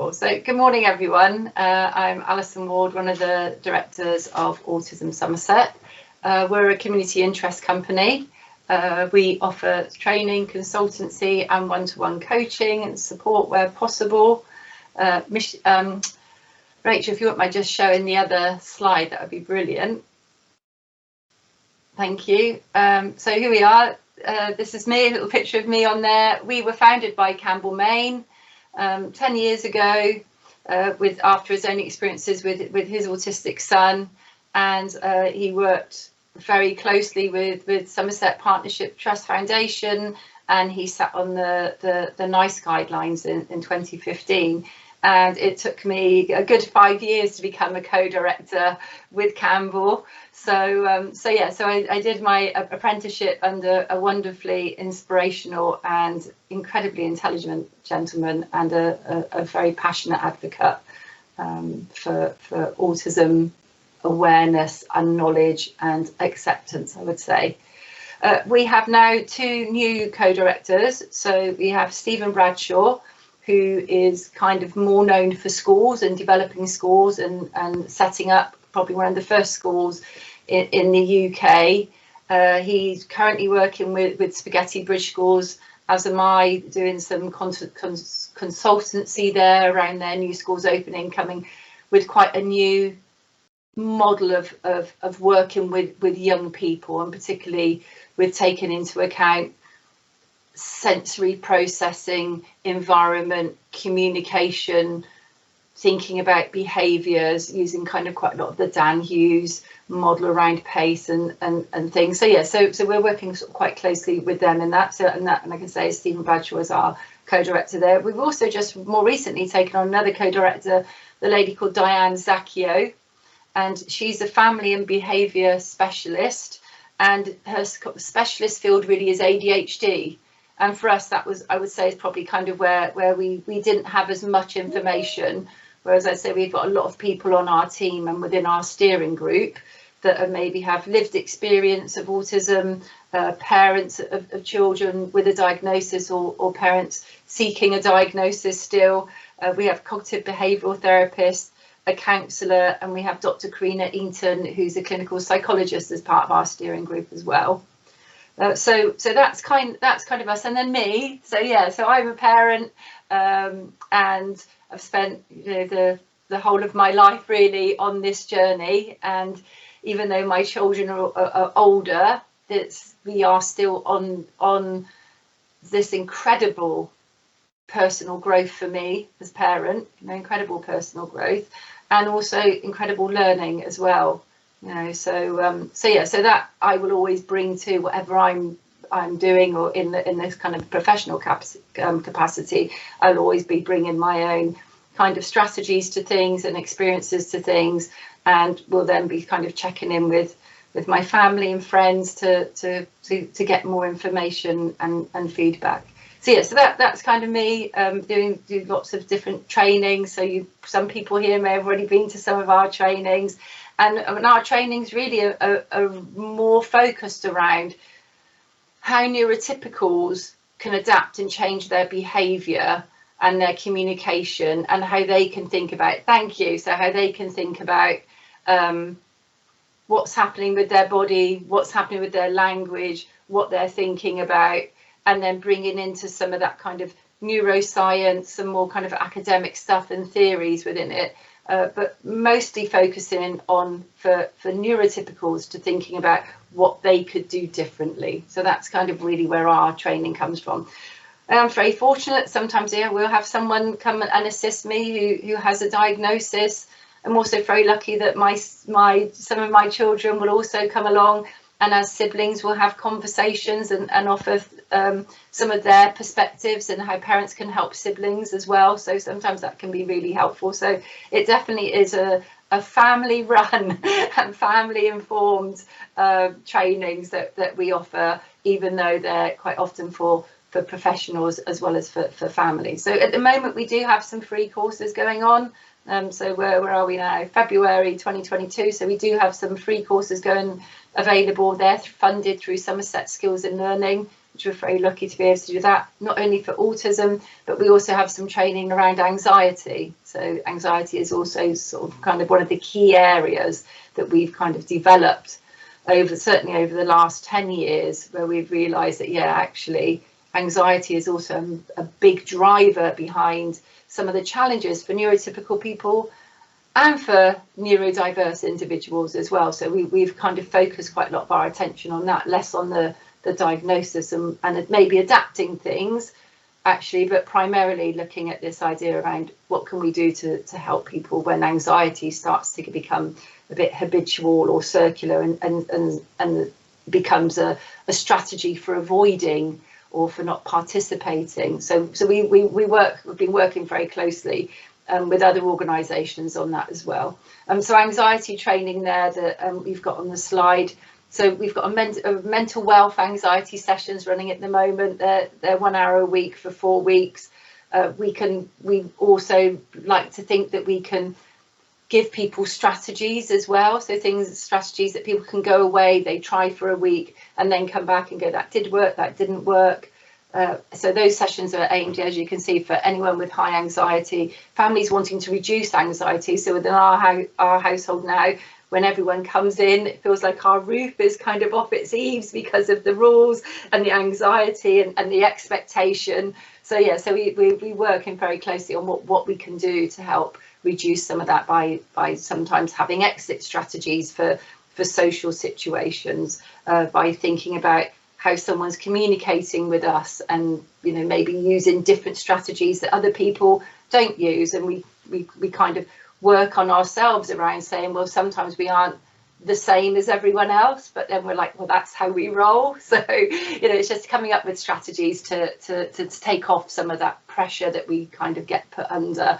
Wonderful. So good morning, everyone. I'm Alison Ward, one of the directors of Autism Somerset. We're a community interest company. We offer training, consultancy and one-to-one coaching and support where possible. Rachel, if you wouldn't mind just showing the other slide, that would be brilliant. Thank you. So here we are. This is me, a little picture of me on there. We were founded by Campbell Main 10 years ago, after his own experiences with his autistic son, and he worked very closely with Somerset Partnership Trust Foundation, and he sat on the NICE guidelines in 2015. And it took me a good 5 years to become a co-director with Campbell. So I did my apprenticeship under a wonderfully inspirational and incredibly intelligent gentleman, and a very passionate advocate for autism awareness and knowledge and acceptance, I would say. We have now 2 new co-directors. So we have Stephen Bradshaw, who is kind of more known for schools and developing schools and setting up probably one of the first schools in the UK. He's currently working with Spaghetti Bridge Schools, as am I, doing some consultancy there around their new schools opening, coming with quite a new model of working with young people, and particularly with taking into account sensory processing, environment, communication, thinking about behaviours, using kind of quite a lot of the Dan Hughes model around pace and things. So yeah, so we're working sort of quite closely with them in that. And I can say Stephen Bradshaw is our co-director there. We've also just more recently taken on another co-director, the lady called Diane Zacchio, and she's a family and behaviour specialist, and her specialist field really is ADHD. And for us, that was, I would say, is probably kind of where we didn't have as much information. Whereas I say we've got a lot of people on our team and within our steering group that maybe have lived experience of autism, parents of children with a diagnosis, or parents seeking a diagnosis still. We have cognitive behavioural therapists, a counsellor, and we have Dr. Karina Eaton, who's a clinical psychologist, as part of our steering group as well. So that's kind of us, and then me. So yeah, so I'm a parent, and I've spent the whole of my life really on this journey. And even though my children are older, we are still on this incredible personal growth for me as parent. Incredible personal growth, and also incredible learning as well. So that I will always bring to whatever I'm doing, or in this kind of professional capacity. I'll always be bringing my own kind of strategies to things and experiences to things, and will then be kind of checking in with my family and friends to get more information and feedback. So yeah, so that's kind of me, doing lots of different trainings. So some people here may have already been to some of our trainings. And our trainings really are more focused around how neurotypicals can adapt and change their behaviour and their communication, and how they can think about, how they can think about what's happening with their body, what's happening with their language, what they're thinking about, and then bringing into some of that kind of neuroscience, some more kind of academic stuff and theories within it. But mostly focusing on for neurotypicals to thinking about what they could do differently. So that's kind of really where our training comes from. I'm very fortunate. Sometimes we'll have someone come and assist me who has a diagnosis. I'm also very lucky that some of my children will also come along, and as siblings we'll have conversations and offer some of their perspectives and how parents can help siblings as well. So sometimes that can be really helpful. So it definitely is a family run and family informed trainings that we offer, even though they're quite often for professionals as well as for families. So at the moment we do have some free courses going on. So where are we now? February 2022. So we do have some free courses available. They're funded through Somerset Skills in Learning, which we're very lucky to be able to do that, not only for autism, but we also have some training around anxiety. So anxiety is also sort of kind of one of the key areas that we've kind of developed certainly over the last 10 years, where we've realised that, yeah, actually, anxiety is also a big driver behind some of the challenges for neurotypical people and for neurodiverse individuals as well. So we've kind of focused quite a lot of our attention on that, less on the diagnosis and maybe adapting things, actually, but primarily looking at this idea around what can we do to help people when anxiety starts to become a bit habitual or circular and becomes a strategy for avoiding or for not participating. So we've been working very closely with other organisations on that as well. So anxiety training there that we've got on the slide. So we've got a mental wealth anxiety sessions running at the moment. They're 1 hour a week for 4 weeks. We also like to think that we can give people strategies as well. So strategies that people can go away, they try for a week and then come back and go, that did work, that didn't work. So those sessions are aimed, as you can see, for anyone with high anxiety, families wanting to reduce anxiety. So within our household now, when everyone comes in, it feels like our roof is kind of off its eaves because of the rules and the anxiety and the expectation. So yeah, so we're working very closely on what we can do to help reduce some of that by sometimes having exit strategies for social situations, by thinking about how someone's communicating with us and, you know, maybe using different strategies that other people don't use. And we kind of work on ourselves around saying, well, sometimes we aren't the same as everyone else, but then we're like, well, that's how we roll. So, you know, it's just coming up with strategies to take off some of that pressure that we kind of get put under.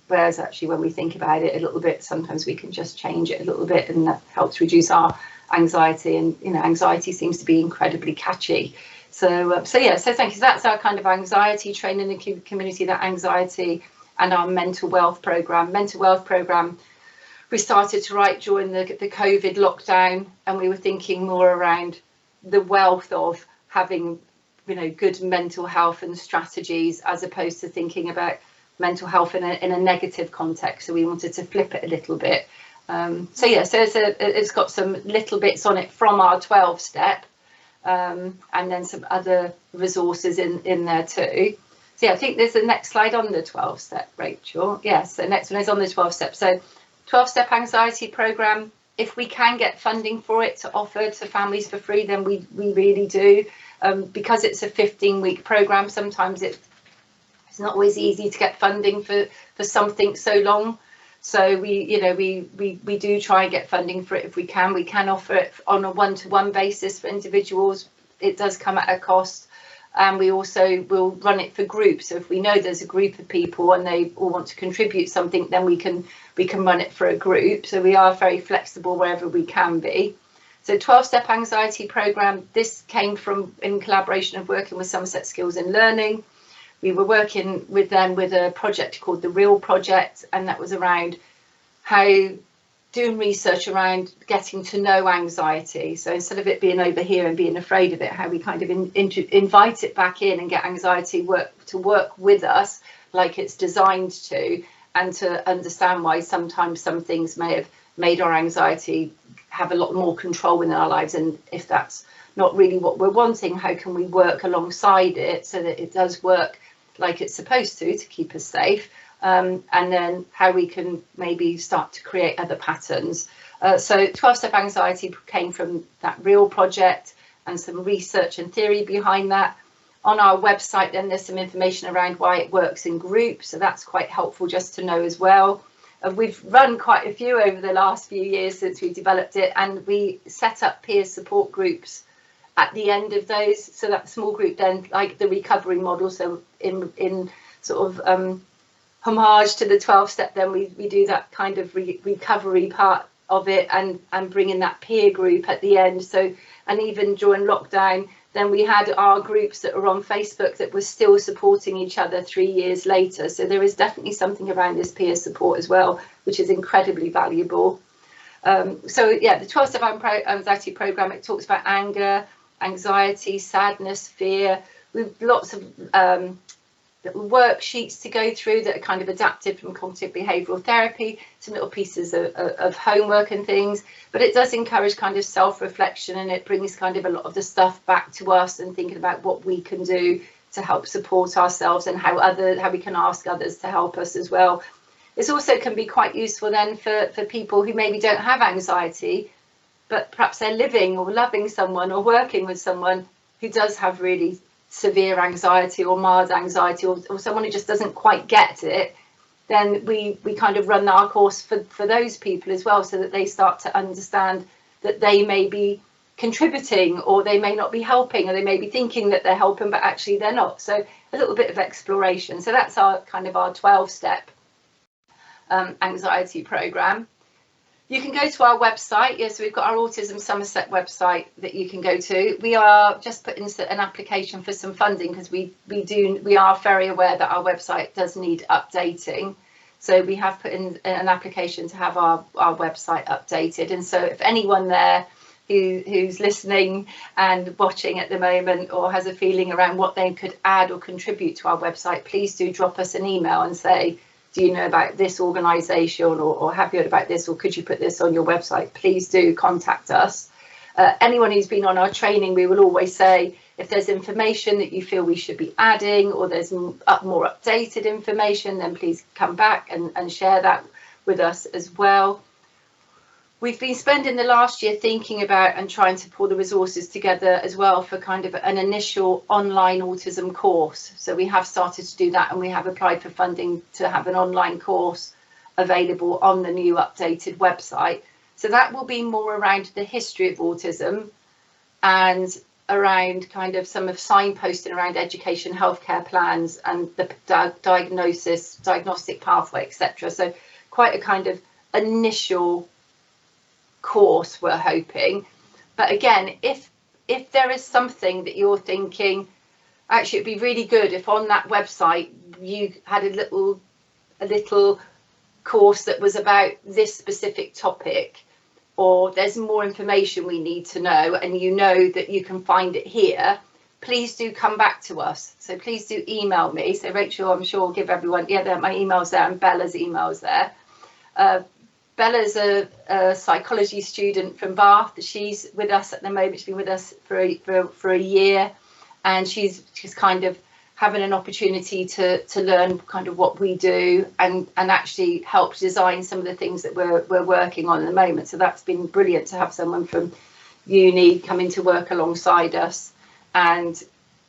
Whereas actually when we think about it a little bit, sometimes we can just change it a little bit, and that helps reduce our anxiety. And, you know, anxiety seems to be incredibly catchy. So thank you. So that's our kind of anxiety training in the community, that anxiety, and our mental wealth program. Mental wealth program we started to write during the COVID lockdown, and we were thinking more around the wealth of having, you know, good mental health and strategies, as opposed to thinking about mental health in a negative context. So we wanted to flip it a little bit. So it's got some little bits on it from our 12-step, and then some other resources in there too. So yeah, I think there's the next slide on the 12-step, Rachel. Yes, the next one is on the 12-step. So 12-step anxiety program, if we can get funding for it to offer to families for free, then we really do. Because it's a 15-week program, sometimes it's not always easy to get funding for something so long. So we do try and get funding for it if we can. We can offer it on a one-to-one basis for individuals. It does come at a cost. And we also will run it for groups. So if we know there's a group of people and they all want to contribute something, then we can run it for a group. So we are very flexible wherever we can be. So 12-step anxiety program, this came from in collaboration of working with Somerset Skills in Learning. We were working with them with a project called the Real Project, and that was around how doing research around getting to know anxiety. So instead of it being over here and being afraid of it, how we kind of invite it back in and get anxiety to work with us like it's designed to, and to understand why sometimes some things may have made our anxiety have a lot more control in our lives. And if that's not really what we're wanting, how can we work alongside it so that it does work like it's supposed to keep us safe? And then how we can maybe start to create other patterns. So 12-step anxiety came from that Real Project and some research and theory behind that. On our website, then there's some information around why it works in groups, so that's quite helpful just to know as well. We've run quite a few over the last few years since we developed it, and we set up peer support groups at the end of those. So that small group then, like the recovery model, so in sort of homage to the 12-step, then we do that kind of recovery part of it, and bring in that peer group at the end. So, and even during lockdown, then we had our groups that were on Facebook that were still supporting each other 3 years later. So there is definitely something around this peer support as well, which is incredibly valuable. So yeah, the 12-step anxiety program, it talks about anger, anxiety, sadness, fear. We've lots of worksheets to go through that are kind of adapted from cognitive behavioural therapy, some little pieces of homework and things, but it does encourage kind of self-reflection, and it brings kind of a lot of the stuff back to us and thinking about what we can do to help support ourselves and how we can ask others to help us as well. This also can be quite useful then for people who maybe don't have anxiety, but perhaps they're living or loving someone or working with someone who does have really severe anxiety or mild anxiety, or someone who just doesn't quite get it. Then we kind of run our course for those people as well, so that they start to understand that they may be contributing, or they may not be helping, or they may be thinking that they're helping but actually they're not. So a little bit of exploration. So that's our kind of our 12-step anxiety program. You can go to our website. Yes, we've got our Autism Somerset website that you can go to. We are just putting an application for some funding, because we are very aware that our website does need updating. So we have put in an application to have our website updated. And so if anyone there who's listening and watching at the moment, or has a feeling around what they could add or contribute to our website, please do drop us an email and say, do you know about this organisation, or have you heard about this, or could you put this on your website? Please do contact us. Anyone who's been on our training, we will always say, if there's information that you feel we should be adding, or there's more updated information, then please come back and share that with us as well. We've been spending the last year thinking about and trying to pull the resources together as well for kind of an initial online autism course. So we have started to do that, and we have applied for funding to have an online course available on the new updated website. So that will be more around the history of autism, and around kind of some of signposting around education, healthcare plans, and the diagnostic pathway, etc. So quite a kind of initial course, we're hoping. But again, if there is something that you're thinking, actually it'd be really good if on that website you had a little course that was about this specific topic, or there's more information we need to know, and you know that you can find it here, please do come back to us. So please do email me. So Rachel, I'm sure, will give everyone, my email's there, and Bella's email's there. Bella's a psychology student from Bath. She's with us at the moment. She's been with us for a year, and she's kind of having an opportunity to learn kind of what we do, and actually help design some of the things that we're working on at the moment. So that's been brilliant to have someone from uni coming to work alongside us and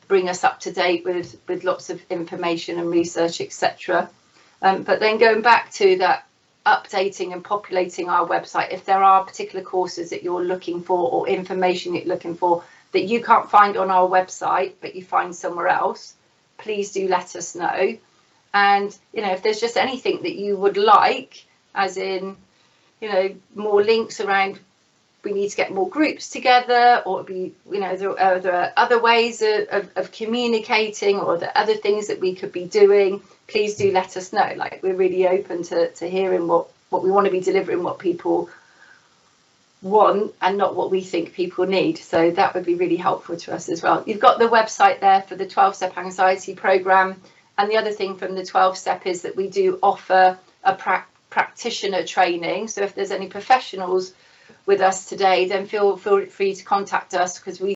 bring us up to date with lots of information and research, etc. But then going back to that, updating and populating our website, if there are particular courses that you're looking for, or information you're looking for that you can't find on our website but you find somewhere else, please do let us know. And if there's just anything that you would like, as in more links around, we need to get more groups together, or there are other ways of communicating, or the other things that we could be doing, please do let us know. Like, we're really open to hearing what we want to be delivering, what people want, and not what we think people need. So that would be really helpful to us as well. You've got the website there for the 12-step anxiety program. And the other thing from the 12-step is that we do offer a practitioner training. So if there's any professionals with us today, then feel free to contact us, because we